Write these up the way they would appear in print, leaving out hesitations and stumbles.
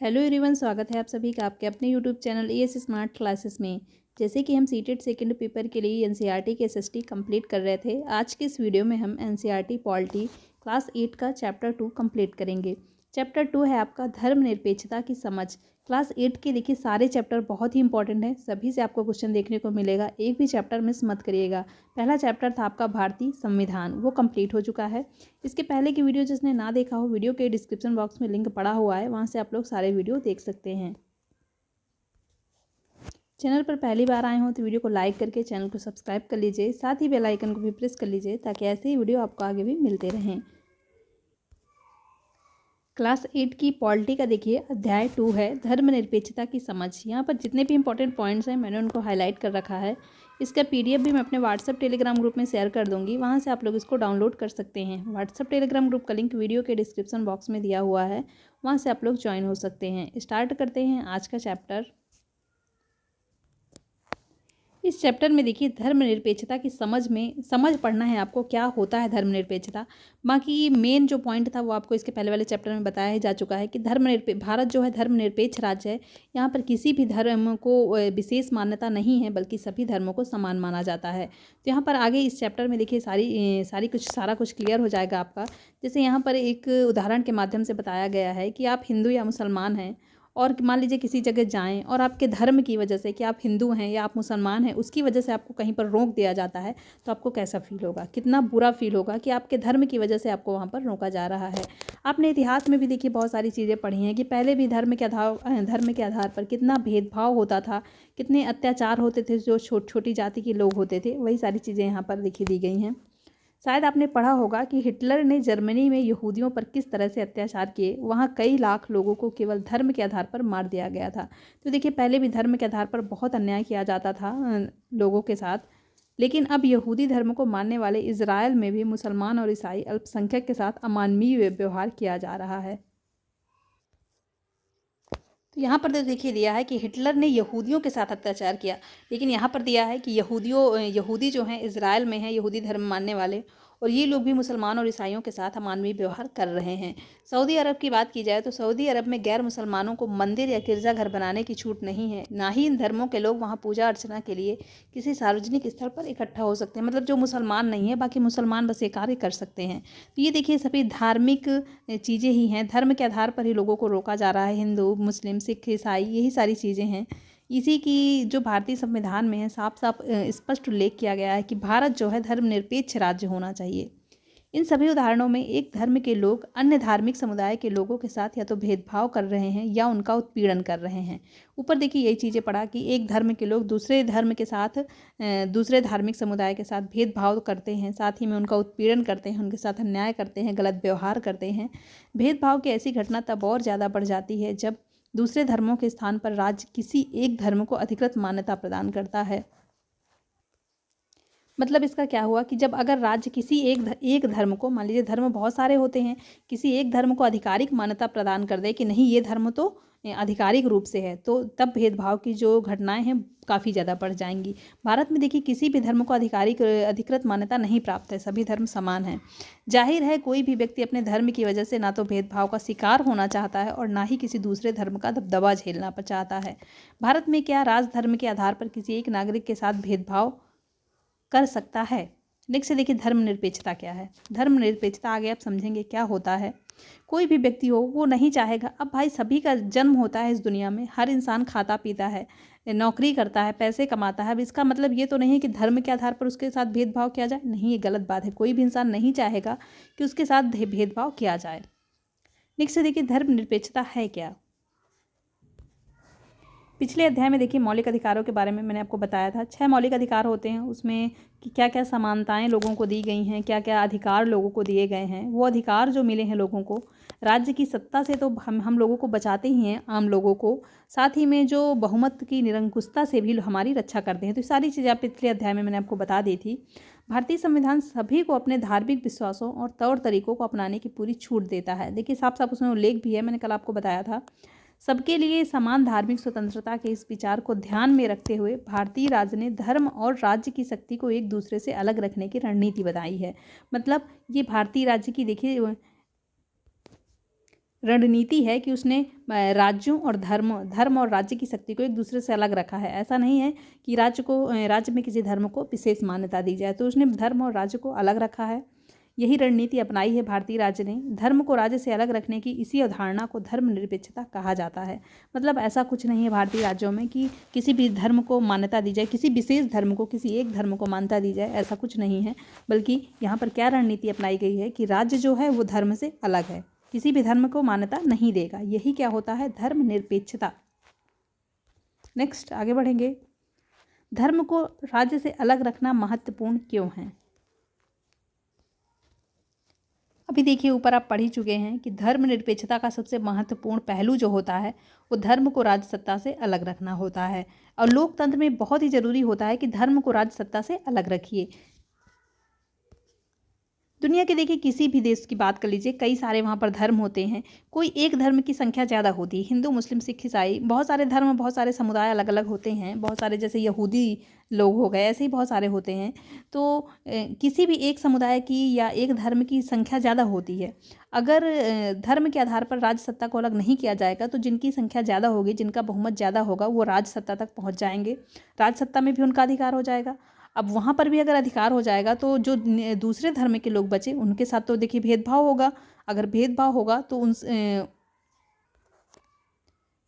Hello everyone, स्वागत है आप सभी का आपके अपने YouTube channel as smart classes में। जैसे कि हम सीटेट सेकंड पेपर के लिए एनसीईआरटी के एसएसटी कंप्लीट कर रहे थे, आज के इस वीडियो में हम एनसीईआरटी पॉलिटी क्लास 8 का चैप्टर 2 कंप्लीट करेंगे। चैप्टर 2 है आपका धर्मनिरपेक्षता की समझ। क्लास 8 के देखिए सारे चैप्टर बहुत ही इंपॉर्टेंट है, सभी से आपको क्वेश्चन देखने को मिलेगा, एक भी चैप्टर मिस मत करिएगा। पहला चैप्टर था आपका भारतीय संविधान, वो कंप्लीट हो चुका है। इसके पहले की वीडियो जिसने ना देखा हो, वीडियो के डिस्क्रिप्शन बॉक्स में लिंक पड़ा हुआ है, वहाँ से आप लोग सारे वीडियो देख सकते हैं। चैनल पर पहली बार आए हों तो वीडियो को लाइक करके चैनल को सब्सक्राइब कर लीजिए, साथ ही बेल आइकन को भी प्रेस कर लीजिए ताकि ऐसे ही वीडियो आपको आगे भी मिलते रहें। क्लास 8 की पॉलिटी का देखिए अध्याय 2 है धर्मनिरपेक्षता की समझ। यहाँ पर जितने भी इंपॉर्टेंट पॉइंट्स हैं मैंने उनको हाईलाइट कर रखा है। इसका पीडीएफ भी मैं अपने व्हाट्सएप टेलीग्राम ग्रुप में शेयर कर दूंगी, वहाँ से आप लोग इसको डाउनलोड कर सकते हैं। व्हाट्सएप टेलीग्राम ग्रुप का लिंक वीडियो के डिस्क्रिप्शन बॉक्स में दिया हुआ है, वहाँ से आप लोग ज्वाइन हो सकते हैं। स्टार्ट करते हैं आज का चैप्टर। इस चैप्टर में देखिए धर्मनिरपेक्षता की समझ पढ़ना है आपको, क्या होता है धर्मनिरपेक्षता। बाकी मेन जो पॉइंट था वो आपको इसके पहले वाले चैप्टर में बताया ही जा चुका है कि भारत जो है धर्मनिरपेक्ष राज्य है। यहाँ पर किसी भी धर्म को विशेष मान्यता नहीं है, बल्कि सभी धर्मों को समान माना जाता है। तो यहाँ पर आगे इस चैप्टर में देखिए सारा कुछ क्लियर हो जाएगा आपका। जैसे यहाँ पर एक उदाहरण के माध्यम से बताया गया है कि आप हिंदू या मुसलमान हैं और मान लीजिए किसी जगह जाएं और आपके धर्म की वजह से कि आप हिंदू हैं या आप मुसलमान हैं, उसकी वजह से आपको कहीं पर रोक दिया जाता है, तो आपको कैसा फील होगा, कितना बुरा फील होगा कि आपके धर्म की वजह से आपको वहाँ पर रोका जा रहा है। आपने इतिहास में भी देखिए बहुत सारी चीज़ें पढ़ी हैं कि पहले भी धर्म के आधार पर कितना भेदभाव होता था, कितने अत्याचार होते थे, जो छोटी जाति के लोग होते थे। वही सारी चीज़ें यहाँ पर लिखी दी गई हैं। शायद आपने पढ़ा होगा कि हिटलर ने जर्मनी में यहूदियों पर किस तरह से अत्याचार किए, वहाँ कई लाख लोगों को केवल धर्म के आधार पर मार दिया गया था। तो देखिए पहले भी धर्म के आधार पर बहुत अन्याय किया जाता था लोगों के साथ, लेकिन अब यहूदी धर्म को मानने वाले इजराइल में भी मुसलमान और ईसाई अल्पसंख्यक के साथ अमानवीय व्यवहार किया जा रहा है। तो यहाँ पर तो देखिए दिया है कि हिटलर ने यहूदियों के साथ अत्याचार किया, लेकिन यहाँ पर दिया है कि यहूदी जो हैं इजराइल में हैं, यहूदी धर्म मानने वाले, और ये लोग भी मुसलमान और ईसाइयों के साथ अमानवीय व्यवहार कर रहे हैं। सऊदी अरब की बात की जाए तो सऊदी अरब में गैर मुसलमानों को मंदिर या गिरजाघर बनाने की छूट नहीं है, ना ही इन धर्मों के लोग वहाँ पूजा अर्चना के लिए किसी सार्वजनिक स्थल पर इकट्ठा हो सकते हैं। मतलब जो मुसलमान नहीं है, बाकी मुसलमान बस ये कार्य कर सकते हैं। तो ये देखिए सभी धार्मिक चीज़ें ही हैं, धर्म के आधार पर ही लोगों को रोका जा रहा है। हिंदू, मुस्लिम, सिख, ईसाई, यही सारी चीज़ें हैं। इसी की जो भारतीय संविधान में है साफ साफ स्पष्ट उल्लेख किया गया है कि भारत जो है धर्मनिरपेक्ष राज्य होना चाहिए। इन सभी उदाहरणों में एक धर्म के लोग अन्य धार्मिक समुदाय के लोगों के साथ या तो भेदभाव कर रहे हैं या उनका उत्पीड़न कर रहे हैं। ऊपर देखिए यही चीज़ें पढ़ा कि एक धर्म के लोग दूसरे धर्म के साथ दूसरे धार्मिक समुदाय के साथ भेदभाव करते हैं, साथ ही में उनका उत्पीड़न करते हैं, उनके साथ अन्याय करते हैं, गलत व्यवहार करते हैं। भेदभाव की ऐसी घटना तब और ज़्यादा बढ़ जाती है जब दूसरे धर्मों के स्थान पर राज्य किसी एक धर्म को अधिकृत मान्यता प्रदान करता है। मतलब इसका क्या हुआ कि जब अगर राज्य किसी एक धर्म को, मान लीजिए धर्म बहुत सारे होते हैं, किसी एक धर्म को आधिकारिक मान्यता प्रदान कर दे कि नहीं ये धर्म तो आधिकारिक रूप से है, तो तब भेदभाव की जो घटनाएं हैं काफ़ी ज़्यादा बढ़ जाएंगी। भारत में देखिए किसी भी धर्म को अधिकृत मान्यता नहीं प्राप्त है, सभी धर्म समान हैं। जाहिर है कोई भी व्यक्ति अपने धर्म की वजह से ना तो भेदभाव का शिकार होना चाहता है और ना ही किसी दूसरे धर्म का दबदबा झेलना चाहता है। भारत में क्या राजधर्म के आधार पर किसी एक नागरिक के साथ भेदभाव कर सकता है? नेक्स्ट देखिए धर्मनिरपेक्षता क्या है। धर्मनिरपेक्षता आगे आप समझेंगे क्या होता है। कोई भी व्यक्ति हो वो नहीं चाहेगा, अब भाई सभी का जन्म होता है इस दुनिया में, हर इंसान खाता पीता है, नौकरी करता है, पैसे कमाता है। अब इसका मतलब ये तो नहीं है कि धर्म के आधार पर उसके साथ भेदभाव किया जाए, नहीं, ये गलत बात है। कोई भी इंसान नहीं चाहेगा कि उसके साथ भेदभाव किया जाए। नेक्स्ट देखिए धर्मनिरपेक्षता है क्या। पिछले अध्याय में देखिए मौलिक अधिकारों के बारे में मैंने आपको बताया था। 6 मौलिक अधिकार होते हैं, उसमें कि क्या क्या समानताएं लोगों को दी गई हैं, क्या क्या अधिकार लोगों को दिए गए हैं। वो अधिकार जो मिले हैं लोगों को राज्य की सत्ता से तो हम लोगों को बचाते ही हैं, आम लोगों को, साथ ही में जो बहुमत की निरंकुशता से भी हमारी रक्षा करते हैं। तो सारी चीज़ें आप पिछले अध्याय में मैंने आपको बता दी थी। भारतीय संविधान सभी को अपने धार्मिक विश्वासों और तौर तरीकों को अपनाने की पूरी छूट देता है। देखिए साफ साफ उसमें उल्लेख भी है, मैंने कल आपको बताया था। सबके लिए समान धार्मिक स्वतंत्रता के इस विचार को ध्यान में रखते हुए भारतीय राज्य ने धर्म और राज्य की शक्ति को एक दूसरे से अलग रखने की रणनीति बनाई है। मतलब ये भारतीय राज्य की देखिए रणनीति है कि उसने राज्यों और धर्म और राज्य की शक्ति को एक दूसरे से अलग रखा है। ऐसा नहीं है कि राज्य में किसी धर्म को विशेष मान्यता दी जाए, तो उसने धर्म और राज्य को अलग रखा है। यही रणनीति अपनाई है भारतीय राज्य ने। धर्म को राज्य से अलग रखने की इसी अवधारणा को धर्मनिरपेक्षता कहा जाता है। मतलब ऐसा कुछ नहीं है भारतीय राज्यों में कि किसी भी धर्म को मान्यता दी जाए, किसी विशेष धर्म को, किसी एक धर्म को मान्यता दी जाए, ऐसा कुछ नहीं है। बल्कि यहाँ पर क्या रणनीति अपनाई गई है कि राज्य जो है वो धर्म से अलग है, किसी भी धर्म को मान्यता नहीं देगा। यही क्या होता है? धर्मनिरपेक्षता। नेक्स्ट आगे बढ़ेंगे। धर्म को राज्य से अलग रखना महत्वपूर्ण क्यों है? अभी देखिए, ऊपर आप पढ़ ही चुके हैं कि धर्मनिरपेक्षता का सबसे महत्वपूर्ण पहलू जो होता है वो धर्म को राज्य सत्ता से अलग रखना होता है। और लोकतंत्र में बहुत ही जरूरी होता है कि धर्म को राज्य सत्ता से अलग रखिए। दुनिया के देखिए किसी भी देश की बात कर लीजिए, कई सारे वहाँ पर धर्म होते हैं, कोई एक धर्म की संख्या ज़्यादा होती है। हिंदू, मुस्लिम, सिख, ईसाई, बहुत सारे धर्म, बहुत सारे समुदाय अलग अलग होते हैं। बहुत सारे जैसे यहूदी लोग हो गए, ऐसे ही बहुत सारे होते हैं। तो किसी भी एक समुदाय की या एक धर्म की संख्या ज़्यादा होती है। अगर धर्म के आधार पर राज्य सत्ता को अलग नहीं किया जाएगा तो जिनकी संख्या ज़्यादा होगी, जिनका बहुमत ज़्यादा होगा, वो राज्य सत्ता तक पहुँच जाएंगे। राज्य सत्ता में भी उनका अधिकार हो जाएगा। अब वहाँ पर भी अगर अधिकार हो जाएगा तो जो दूसरे धर्म के लोग बचे उनके साथ तो देखिए भेदभाव होगा। अगर भेदभाव होगा तो उन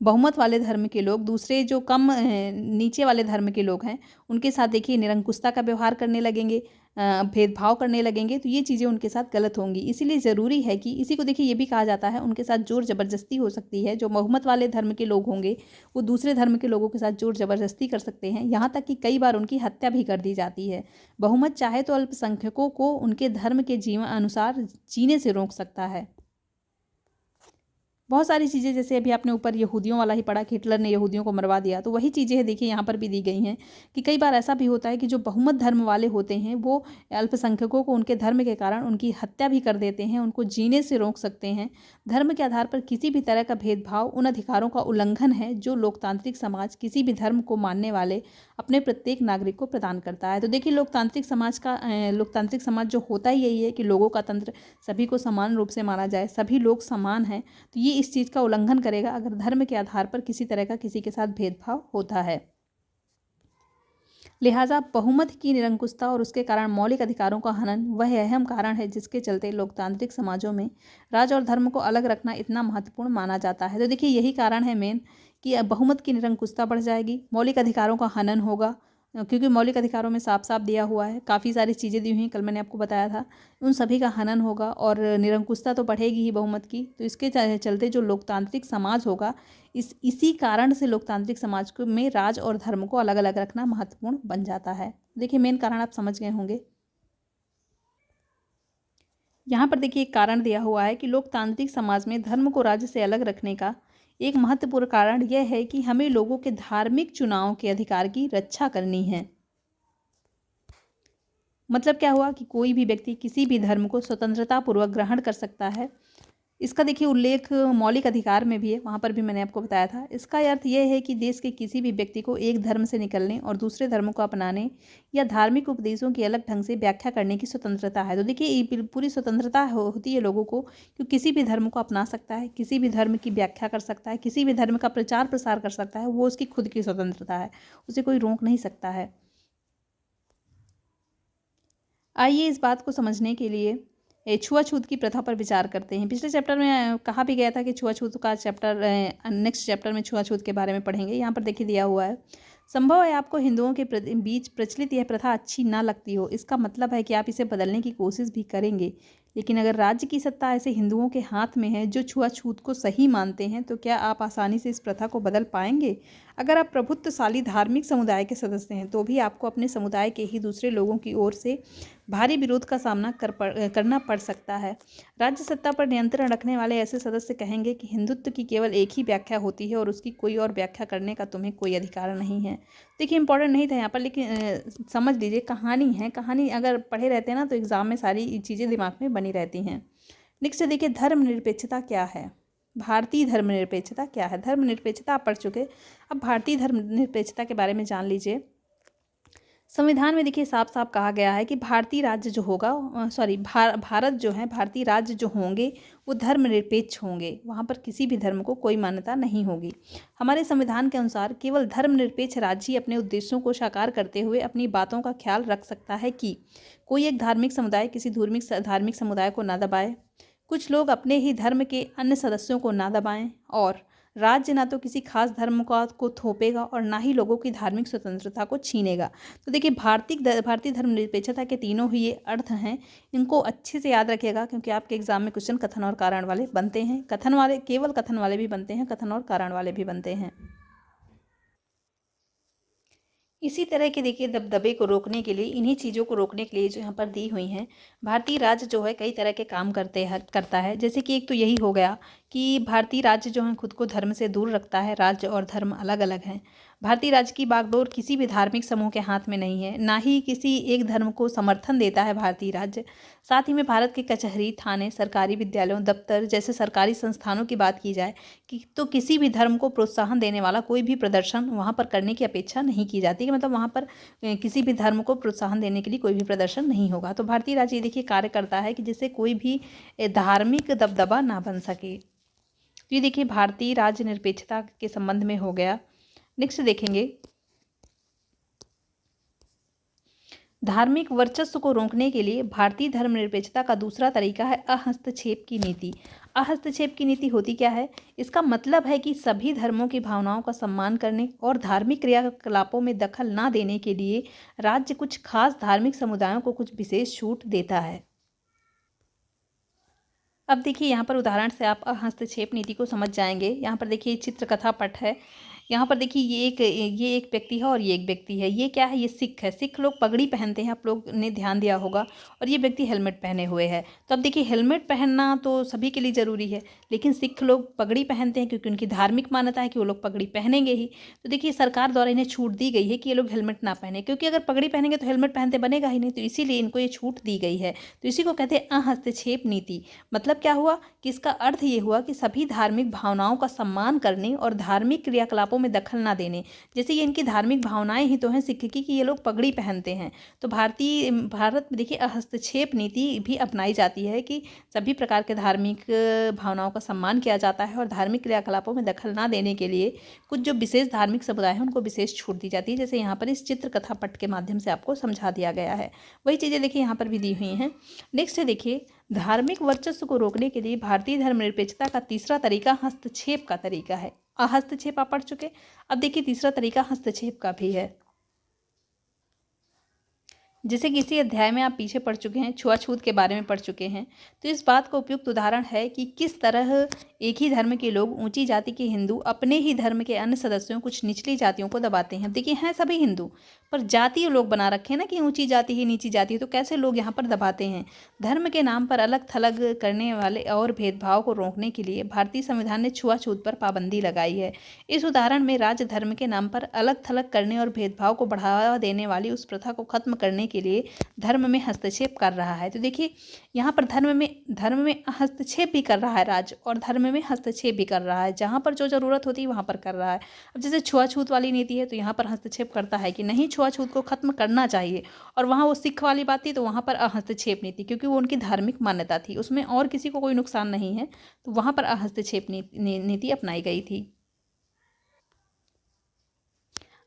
बहुमत वाले धर्म के लोग दूसरे जो कम नीचे वाले धर्म के लोग हैं उनके साथ देखिए निरंकुशता का व्यवहार करने लगेंगे, भेदभाव करने लगेंगे। तो ये चीज़ें उनके साथ गलत होंगी। इसीलिए ज़रूरी है कि इसी को देखिए ये भी कहा जाता है उनके साथ जोर ज़बरदस्ती हो सकती है। जो बहुमत वाले धर्म के लोग होंगे वो दूसरे धर्म के लोगों के साथ जोर ज़बरदस्ती कर सकते हैं, यहाँ तक कि कई बार उनकी हत्या भी कर दी जाती है। बहुमत चाहे तो अल्पसंख्यकों को उनके धर्म के जीवन अनुसार जीने से रोक सकता है। बहुत सारी चीज़ें, जैसे अभी आपने ऊपर यहूदियों वाला ही पढ़ा कि हिटलर ने यहूदियों को मरवा दिया, तो वही चीज़ें हैं देखिए यहाँ पर भी दी गई हैं कि कई बार ऐसा भी होता है कि जो बहुमत धर्म वाले होते हैं वो अल्पसंख्यकों को उनके धर्म के कारण उनकी हत्या भी कर देते हैं, उनको जीने से रोक सकते हैं। धर्म के आधार पर किसी भी तरह का भेदभाव उन अधिकारों का उल्लंघन है जो लोकतांत्रिक समाज किसी भी धर्म को मानने वाले अपने प्रत्येक नागरिक को प्रदान करता है। तो देखिए लोकतांत्रिक समाज जो होता ही यही है कि लोगों का तंत्र, सभी को समान रूप से माना जाए, सभी लोग समान हैं। तो ये इस चीज़ का उल्लंघन करेगा अगर धर्म के आधार पर किसी तरह का किसी के साथ भेदभाव होता है। लिहाजा बहुमत की निरंकुशता और उसके कारण मौलिक अधिकारों का हनन वह अहम कारण है जिसके चलते लोकतांत्रिक समाजों में राज्य और धर्म को अलग रखना इतना महत्वपूर्ण माना जाता है। तो देखिए यही कारण है मेन कि बहुमत की निरंकुशता बढ़ जाएगी, मौलिक अधिकारों का हनन होगा, क्योंकि मौलिक अधिकारों में साफ साफ दिया हुआ है, काफ़ी सारी चीज़ें दी हुई हैं, कल मैंने आपको बताया था, उन सभी का हनन होगा और निरंकुशता तो बढ़ेगी ही बहुमत की। तो इसके चलते जो लोकतांत्रिक समाज होगा, इसी कारण से लोकतांत्रिक समाज में राज्य और धर्म को अलग अलग रखना महत्वपूर्ण बन जाता है। देखिए मेन कारण आप समझ गए होंगे। यहाँ पर देखिए एक कारण दिया हुआ है कि लोकतांत्रिक समाज में धर्म को राज्य से अलग रखने का एक महत्वपूर्ण कारण यह है कि हमें लोगों के धार्मिक चुनाव के अधिकार की रक्षा करनी है। मतलब क्या हुआ कि कोई भी व्यक्ति किसी भी धर्म को स्वतंत्रता पूर्वक ग्रहण कर सकता है। इसका देखिए उल्लेख मौलिक अधिकार में भी है, वहाँ पर भी मैंने आपको बताया था। इसका अर्थ यह है कि देश के किसी भी व्यक्ति को एक धर्म से निकलने और दूसरे धर्म को अपनाने या धार्मिक उपदेशों की अलग ढंग से व्याख्या करने की स्वतंत्रता है। तो देखिए ये पूरी स्वतंत्रता होती है लोगों को कि किसी भी धर्म को अपना सकता है, किसी भी धर्म की व्याख्या कर सकता है, किसी भी धर्म का प्रचार प्रसार कर सकता है। वो उसकी खुद की स्वतंत्रता है, उसे कोई रोक नहीं सकता है। आइए इस बात को समझने के लिए छुआछूत की प्रथा पर विचार करते हैं। पिछले चैप्टर में कहा भी गया था कि छुआछूत का चैप्टर नेक्स्ट चैप्टर में छुआछूत के बारे में पढ़ेंगे। यहाँ पर देखिए दिया हुआ है, संभव है आपको हिंदुओं के बीच प्रचलित यह प्रथा अच्छी ना लगती हो। इसका मतलब है कि आप इसे बदलने की कोशिश भी करेंगे, लेकिन अगर राज्य की सत्ता ऐसे हिंदुओं के हाथ में है जो छुआछूत को सही मानते हैं, तो क्या आप आसानी से इस प्रथा को बदल पाएंगे? अगर आप प्रभुत्वशाली धार्मिक समुदाय के सदस्य हैं तो भी आपको अपने समुदाय के ही दूसरे लोगों की ओर से भारी विरोध का सामना करना पड़ सकता है। राज्य सत्ता पर नियंत्रण रखने वाले ऐसे सदस्य कहेंगे कि हिंदुत्व की केवल एक ही व्याख्या होती है और उसकी कोई और व्याख्या करने का तुम्हें कोई अधिकार नहीं है। देखिए इंपॉर्टेंट नहीं था यहाँ पर, लेकिन समझ लीजिए कहानी है। कहानी अगर पढ़े रहते हैं ना तो एग्जाम में सारी चीज़ें दिमाग में बनी रहती हैं। नेक्स्ट देखिए धर्मनिरपेक्षता क्या है। भारतीय धर्मनिरपेक्षता क्या है? धर्मनिरपेक्षता आप पढ़ चुके, अब भारतीय धर्मनिरपेक्षता के बारे में जान लीजिए। संविधान में देखिए साफ साफ कहा गया है कि भारतीय राज्य जो होगा भारत जो है, भारतीय राज्य जो होंगे वो धर्मनिरपेक्ष होंगे। वहाँ पर किसी भी धर्म को कोई मान्यता नहीं होगी। हमारे संविधान के अनुसार केवल धर्मनिरपेक्ष राज्य ही अपने उद्देश्यों को साकार करते हुए अपनी बातों का ख्याल रख सकता है कि कोई एक धार्मिक समुदाय किसी धार्मिक समुदाय को ना दबाए, कुछ लोग अपने ही धर्म के अन्य सदस्यों को ना दबाएं, और राज्य ना तो किसी खास धर्म को थोपेगा और ना ही लोगों की धार्मिक स्वतंत्रता को छीनेगा। तो देखिए भारतीय धर्मनिरपेक्षता के तीनों ही ये अर्थ हैं। इनको अच्छे से याद रखिएगा, क्योंकि आपके एग्जाम में क्वेश्चन कथन और कारण वाले बनते हैं। केवल कथन वाले भी बनते हैं, कथन और कारण वाले भी बनते हैं। इसी तरह के देखिए दबदबे को रोकने के लिए, इन्हीं चीज़ों को रोकने के लिए जो यहाँ पर दी हुई हैं, भारतीय राज्य जो है कई तरह के काम करता है। जैसे कि एक तो यही हो गया कि भारतीय राज्य जो है खुद को धर्म से दूर रखता है। राज्य और धर्म अलग अलग हैं। भारतीय राज्य की बागडोर किसी भी धार्मिक समूह के हाथ में नहीं है, ना ही किसी एक धर्म को समर्थन देता है भारतीय राज्य। साथ ही में भारत के कचहरी, थाने, सरकारी विद्यालयों, दफ्तर जैसे सरकारी संस्थानों की बात की जाए कि तो किसी भी धर्म को प्रोत्साहन देने वाला कोई भी प्रदर्शन वहाँ पर करने की अपेक्षा नहीं की जाती, कि मतलब वहाँ पर किसी भी धर्म को प्रोत्साहन देने के लिए कोई भी प्रदर्शन नहीं होगा। तो भारतीय राज्य ये देखिए कार्य करता है कि जिससे कोई भी धार्मिक दबदबा ना बन सके। तो ये देखिए भारतीय राज्य निरपेक्षता के संबंध में हो गया। नेक्स्ट देखेंगे, धार्मिक वर्चस्व को रोकने के लिए भारतीय धर्मनिरपेक्षता का दूसरा तरीका है अहस्तक्षेप की नीति। अहस्तक्षेप की नीति होती क्या है? इसका मतलब है कि सभी धर्मों की भावनाओं का सम्मान करने और धार्मिक क्रियाकलापों में दखल ना देने के लिए राज्य कुछ खास धार्मिक समुदायों को कुछ विशेष छूट देता है। अब देखिए यहाँ पर उदाहरण से आप हस्तक्षेप नीति को समझ जाएंगे। यहाँ पर देखिए चित्रकथा पट है। यहाँ पर देखिए ये एक व्यक्ति है और ये एक व्यक्ति है। ये क्या है? ये सिख है। सिख लोग पगड़ी पहनते हैं, आप लोग ने ध्यान दिया होगा। और ये व्यक्ति हेलमेट पहने हुए है। तो अब देखिए हेलमेट पहनना तो सभी के लिए ज़रूरी है, लेकिन सिख लोग पगड़ी पहनते हैं क्योंकि उनकी धार्मिक मान्यता है कि वो लोग पगड़ी पहनेंगे ही। तो देखिए सरकार द्वारा इन्हें छूट दी गई है कि ये लोग हेलमेट ना पहने, क्योंकि अगर पगड़ी पहनेंगे तो हेलमेट पहनते बनेगा ही नहीं, तो इसीलिए इनको ये छूट दी गई है। तो इसी को कहते हैं अहस्तक्षेप नीति। मतलब क्या हुआ कि इसका अर्थ ये हुआ कि सभी धार्मिक भावनाओं का सम्मान करने और धार्मिक क्रियाकलापों में दखल ना देने। जैसे ये इनकी धार्मिक भावनाएं ही तो हैं सिख की कि ये लोग पगड़ी पहनते हैं। तो भारत में देखिए हस्तक्षेप नीति भी अपनाई जाती है कि सभी प्रकार के धार्मिक भावनाओं का सम्मान किया जाता है और धार्मिक क्रियाकलापों में दखल ना देने के लिए कुछ जो विशेष धार्मिक समुदाय हैं उनको विशेष छूट दी जाती है। जैसे यहाँ पर इस चित्रकथा पट के माध्यम से आपको समझा दिया गया है, वही चीज़ें देखिए यहाँ पर भी दी हुई हैं। नेक्स्ट है देखिए, धार्मिक वर्चस्व को रोकने के लिए भारतीय धर्मनिरपेक्षता का तीसरा तरीका हस्तक्षेप का तरीका है। हस्तक्षेप आप पढ़ चुके। अब देखिए तीसरा तरीका हस्तक्षेप का भी है। जैसे कि इसी अध्याय में आप पीछे पढ़ चुके हैं, छुआछूत के बारे में पढ़ चुके हैं। तो इस बात का उपयुक्त उदाहरण है कि किस तरह एक ही धर्म के लोग, ऊंची जाति के हिंदू अपने ही धर्म के अन्य सदस्यों, कुछ निचली जातियों को दबाते हैं। देखिए हैं सभी हिंदू, पर जातीय लोग बना रखे हैं ना कि ऊंची जाति ही नीची जाति है, तो कैसे लोग यहाँ पर दबाते हैं। धर्म के नाम पर अलग थलग करने वाले और भेदभाव को रोकने के लिए भारतीय संविधान ने छुआछूत पर पाबंदी लगाई है। इस उदाहरण में राज्य धर्म के नाम पर अलग थलग करने और भेदभाव को बढ़ावा देने वाली उस प्रथा को खत्म करने के लिए धर्म में हस्तक्षेप कर रहा है। तो देखिए यहाँ पर धर्म में हस्तक्षेप भी कर रहा है राज्य, और धर्म में हस्तक्षेप भी कर रहा है। जहाँ पर जो ज़रूरत होती है वहाँ पर कर रहा है। अब जैसे छुआछूत वाली नीति है तो यहाँ पर हस्तक्षेप करता है कि नहीं, छुआछूत को खत्म करना चाहिए। और वहाँ वो सिख वाली बात थी तो वहाँ पर हस्तक्षेप नीति, क्योंकि वो उनकी धार्मिक मान्यता थी, उसमें और किसी को कोई नुकसान नहीं है, तो वहाँ पर हस्तक्षेप नीति अपनाई गई थी।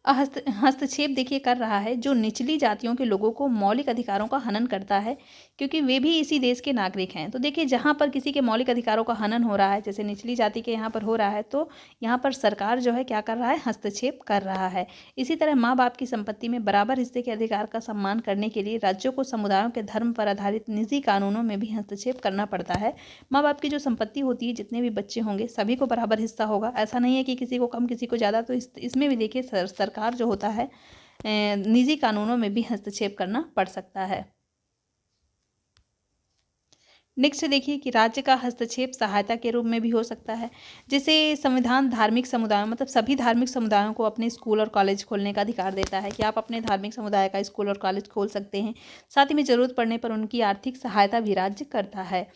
हस्तक्षेप देखिए कर रहा है जो निचली जातियों के लोगों को मौलिक अधिकारों का हनन करता है, क्योंकि वे भी इसी देश के नागरिक हैं। तो देखिए जहाँ पर किसी के मौलिक अधिकारों का हनन हो रहा है, जैसे निचली जाति के यहाँ पर हो रहा है, तो यहाँ पर सरकार जो है क्या कर रहा है? हस्तक्षेप कर रहा है। इसी तरह माँ बाप की संपत्ति में बराबर हिस्से के अधिकार का सम्मान करने के लिए राज्यों को समुदायों के धर्म पर आधारित निजी कानूनों में भी हस्तक्षेप करना पड़ता है। माँ बाप की जो संपत्ति होती है, जितने भी बच्चे होंगे सभी को बराबर हिस्सा होगा। ऐसा नहीं है कि किसी को कम किसी को ज़्यादा। तो इसमें भी देखिए सरकार जो होता है निजी कानूनों में भी हस्तक्षेप करना पड़ सकता है। नेक्स्ट देखिए कि राज्य का हस्तक्षेप सहायता के रूप में भी हो सकता है। जैसे संविधान धार्मिक समुदायों, मतलब सभी धार्मिक समुदायों को अपने स्कूल और कॉलेज खोलने का अधिकार देता है कि आप अपने धार्मिक समुदाय का स्कूल और कॉलेज खोल सकते हैं। साथ ही में ज़रूरत पड़ने पर उनकी आर्थिक सहायता भी राज्य करता है।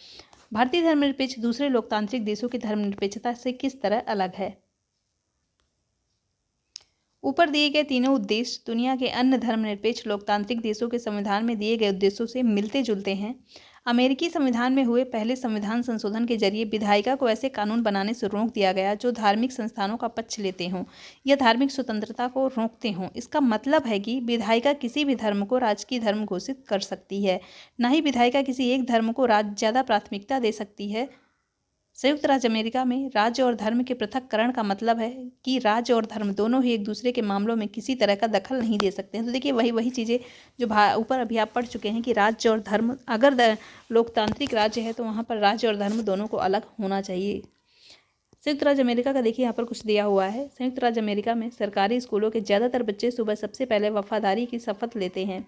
भारतीय धर्मनिरपेक्ष दूसरे लोकतांत्रिक देशों की धर्मनिरपेक्षता से किस तरह अलग है? ऊपर दिए गए तीनों उद्देश्य दुनिया के अन्य धर्मनिरपेक्ष लोकतांत्रिक देशों के संविधान में दिए गए उद्देश्यों से मिलते जुलते हैं। अमेरिकी संविधान में हुए पहले संविधान संशोधन के जरिए विधायिका को ऐसे कानून बनाने से रोक दिया गया जो धार्मिक संस्थानों का पक्ष लेते हों या धार्मिक स्वतंत्रता को रोकते हों। इसका मतलब है कि विधायिका किसी भी धर्म को राजकीय धर्म घोषित कर सकती है, न ही विधायिका किसी एक धर्म को ज़्यादा प्राथमिकता दे सकती है। संयुक्त राज्य अमेरिका में राज्य और धर्म के पृथक्करण का मतलब है कि राज्य और धर्म दोनों ही एक दूसरे के मामलों में किसी तरह का दखल नहीं दे सकते हैं। तो देखिए वही चीज़ें जो ऊपर अभी आप पढ़ चुके हैं कि राज्य और धर्म, अगर लोकतांत्रिक राज्य है तो वहाँ पर राज्य और धर्म दोनों को अलग होना चाहिए। संयुक्त राज्य अमेरिका का देखिए यहाँ पर कुछ दिया हुआ है। संयुक्त राज्य अमेरिका में सरकारी स्कूलों के ज़्यादातर बच्चे सुबह सबसे पहले वफादारी की शपथ लेते हैं।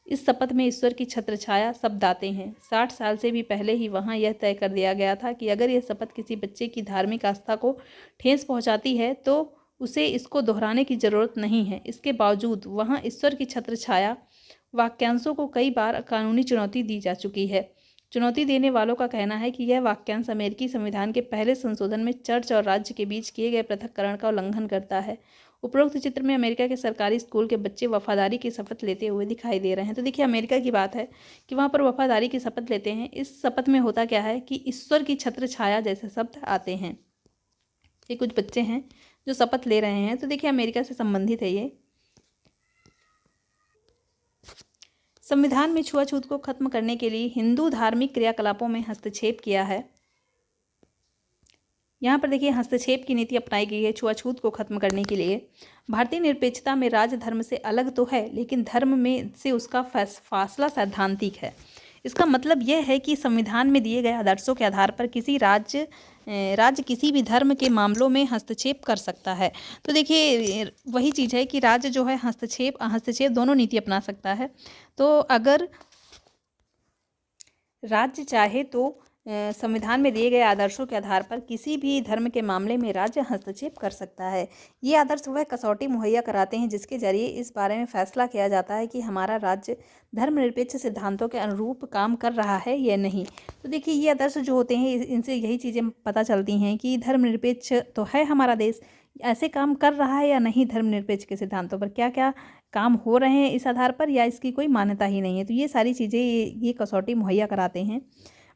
इस शपथ में ईश्वर की छत्रछाया शब्द आते हैं। 60 साल से भी पहले ही वहाँ यह तय कर दिया गया था कि अगर यह शपथ किसी बच्चे की धार्मिक आस्था को ठेस पहुँचाती है तो उसे इसको दोहराने की ज़रूरत नहीं है। इसके बावजूद वहाँ ईश्वर की छत्रछाया वाक्यांशों को कई बार कानूनी चुनौती दी जा चुकी है। चुनौती देने वालों का कहना है कि यह वाक्यांश अमेरिकी संविधान के पहले संशोधन में चर्च और राज्य के बीच किए गए पृथक्करण का उल्लंघन करता है। उपरोक्त चित्र में अमेरिका के सरकारी स्कूल के बच्चे वफादारी की शपथ लेते हुए दिखाई दे रहे हैं। तो देखिए अमेरिका की बात है कि वहाँ पर वफादारी की शपथ लेते हैं। इस शपथ में होता क्या है कि ईश्वर की छत्र छाया जैसे शब्द आते हैं। ये कुछ बच्चे हैं जो शपथ ले रहे हैं। तो देखिए अमेरिका से संबंधित है ये। संविधान में छुआछूत को खत्म करने के लिए हिंदू धार्मिक क्रियाकलापों में हस्तक्षेप किया है। यहाँ पर देखिए हस्तक्षेप की नीति अपनाई गई है छुआछूत को खत्म करने के लिए। भारतीय निरपेक्षता में राज्य धर्म से अलग तो है, लेकिन धर्म में से उसका फासला सैद्धांतिक है। इसका मतलब यह है कि संविधान में दिए गए आदर्शों के आधार पर किसी राज्य किसी भी धर्म के मामलों में हस्तक्षेप कर सकता है। तो देखिए वही चीज़ है कि राज्य जो है हस्तक्षेप दोनों नीति अपना सकता है। तो अगर राज्य चाहे तो संविधान में दिए गए आदर्शों के आधार पर किसी भी धर्म के मामले में राज्य हस्तक्षेप कर सकता है। ये आदर्श वह कसौटी मुहैया कराते हैं जिसके जरिए इस बारे में फैसला किया जाता है कि हमारा राज्य धर्मनिरपेक्ष सिद्धांतों के अनुरूप काम कर रहा है या नहीं। तो देखिए ये आदर्श जो होते हैं इनसे यही चीज़ें पता चलती हैं कि धर्मनिरपेक्ष तो है हमारा देश, ऐसे काम कर रहा है या नहीं, धर्मनिरपेक्ष के सिद्धांतों पर क्या क्या काम हो रहे हैं इस आधार पर, या इसकी कोई मान्यता ही नहीं है। तो ये सारी चीज़ें ये कसौटी मुहैया कराते हैं।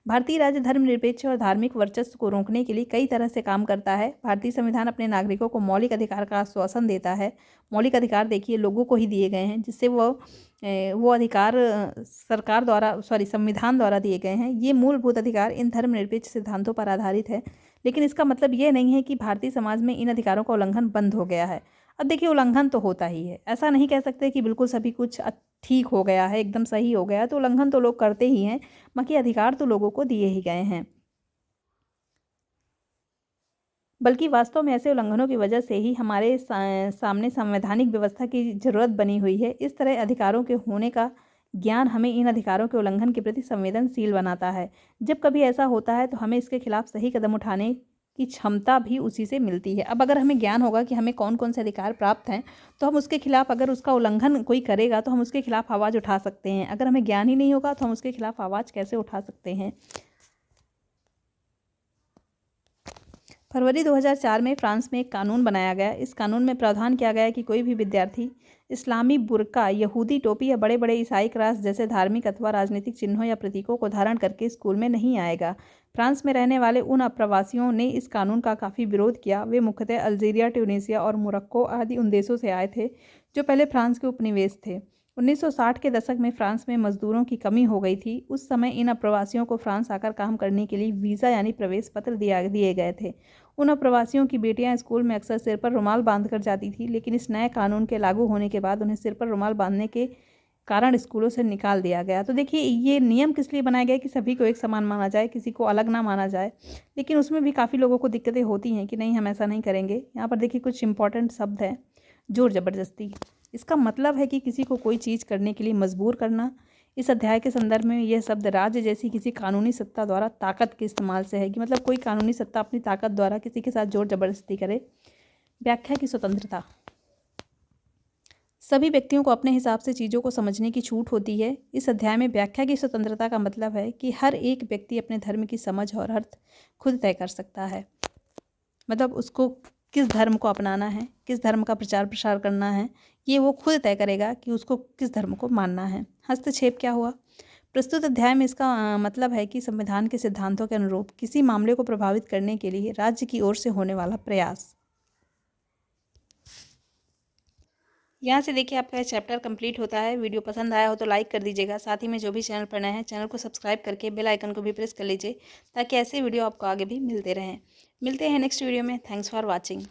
भारतीय राज्य धर्मनिरपेक्ष और धार्मिक वर्चस्व को रोकने के लिए कई तरह से काम करता है। भारतीय संविधान अपने नागरिकों को मौलिक अधिकार का आश्वासन देता है। मौलिक अधिकार देखिए लोगों को ही दिए गए हैं, जिससे वो अधिकार संविधान द्वारा दिए गए हैं। ये मूलभूत अधिकार इन धर्मनिरपेक्ष सिद्धांतों पर आधारित है, लेकिन इसका मतलब ये नहीं है कि भारतीय समाज में इन अधिकारों का उल्लंघन बंद हो गया है। अब देखिए उल्लंघन तो होता ही है, ऐसा नहीं कह सकते कि बिल्कुल सभी कुछ ठीक हो गया है, एकदम सही हो गया है। तो उल्लंघन तो लोग करते ही हैं, बाकी अधिकार तो लोगों को दिए ही गए हैं। बल्कि वास्तव में ऐसे उल्लंघनों की वजह से ही हमारे सामने संवैधानिक व्यवस्था की जरूरत बनी हुई है। इस तरह अधिकारों के होने का ज्ञान हमें इन अधिकारों के उल्लंघन के प्रति संवेदनशील बनाता है। जब कभी ऐसा होता है तो हमें इसके खिलाफ सही कदम उठाने की क्षमता भी उसी से मिलती है। अब अगर हमें ज्ञान होगा कि हमें कौन कौन से अधिकार प्राप्त हैं, तो हम उसके खिलाफ, अगर उसका उल्लंघन कोई करेगा तो हम उसके खिलाफ आवाज़ उठा सकते हैं। अगर हमें ज्ञान ही नहीं होगा तो हम उसके खिलाफ आवाज़ कैसे उठा सकते हैं। फरवरी 2004 में फ्रांस में एक कानून बनाया गया। इस कानून में प्रावधान किया गया कि कोई भी विद्यार्थी इस्लामी बुर्का, यहूदी टोपी या बड़े बड़े ईसाई क्रॉस जैसे धार्मिक अथवा राजनीतिक चिन्हों या प्रतीकों को धारण करके स्कूल में नहीं आएगा। फ्रांस में रहने वाले उन अप्रवासियों ने इस कानून का काफ़ी विरोध किया। वे मुख्यतः अल्जीरिया, ट्यूनीसिया और मोरक्को आदि उन देशों से आए थे जो पहले फ्रांस के उपनिवेश थे। 1960 के दशक में फ्रांस में मजदूरों की कमी हो गई थी। उस समय इन अप्रवासियों को फ्रांस आकर काम करने के लिए वीज़ा यानी प्रवेश पत्र दिए गए थे। उन अप्रवासियों की बेटियां स्कूल में अक्सर सिर पर रुमाल बांध कर जाती थी, लेकिन इस नए कानून के लागू होने के बाद उन्हें सिर पर रुमाल बांधने के कारण स्कूलों से निकाल दिया गया। तो देखिए ये नियम किस लिए बनाया गया कि सभी को एक समान माना जाए, किसी को अलग ना माना जाए। लेकिन उसमें भी काफ़ी लोगों को दिक्कतें होती हैं कि नहीं, हम ऐसा नहीं करेंगे। यहाँ पर देखिए कुछ इंपॉर्टेंट शब्द हैं। जोर ज़बरदस्ती, इसका मतलब है कि किसी को कोई चीज़ करने के लिए मजबूर करना। इस अध्याय के संदर्भ में यह शब्द राज्य जैसी किसी कानूनी सत्ता द्वारा ताकत के इस्तेमाल से है, कि मतलब कोई कानूनी सत्ता अपनी ताकत द्वारा किसी के साथ जोर जबरदस्ती करे। व्याख्या की स्वतंत्रता, सभी व्यक्तियों को अपने हिसाब से चीज़ों को समझने की छूट होती है। इस अध्याय में व्याख्या की स्वतंत्रता का मतलब है कि हर एक व्यक्ति अपने धर्म की समझ और अर्थ खुद तय कर सकता है। मतलब उसको किस धर्म को अपनाना है, किस धर्म का प्रचार प्रसार करना है, ये वो खुद तय करेगा कि उसको किस धर्म को मानना है। हस्तक्षेप क्या हुआ? प्रस्तुत अध्याय में इसका मतलब है कि संविधान के सिद्धांतों के अनुरूप किसी मामले को प्रभावित करने के लिए राज्य की ओर से होने वाला प्रयास। यहाँ से देखिए आपका चैप्टर कंप्लीट होता है। वीडियो पसंद आया हो तो लाइक कर दीजिएगा। साथ ही में जो भी चैनल पर नए हैं चैनल को सब्सक्राइब करके बेल आइकन को भी प्रेस कर लीजिए ताकि ऐसे वीडियो आपको आगे भी मिलते रहें। मिलते हैं नेक्स्ट वीडियो में। Thanks for watching.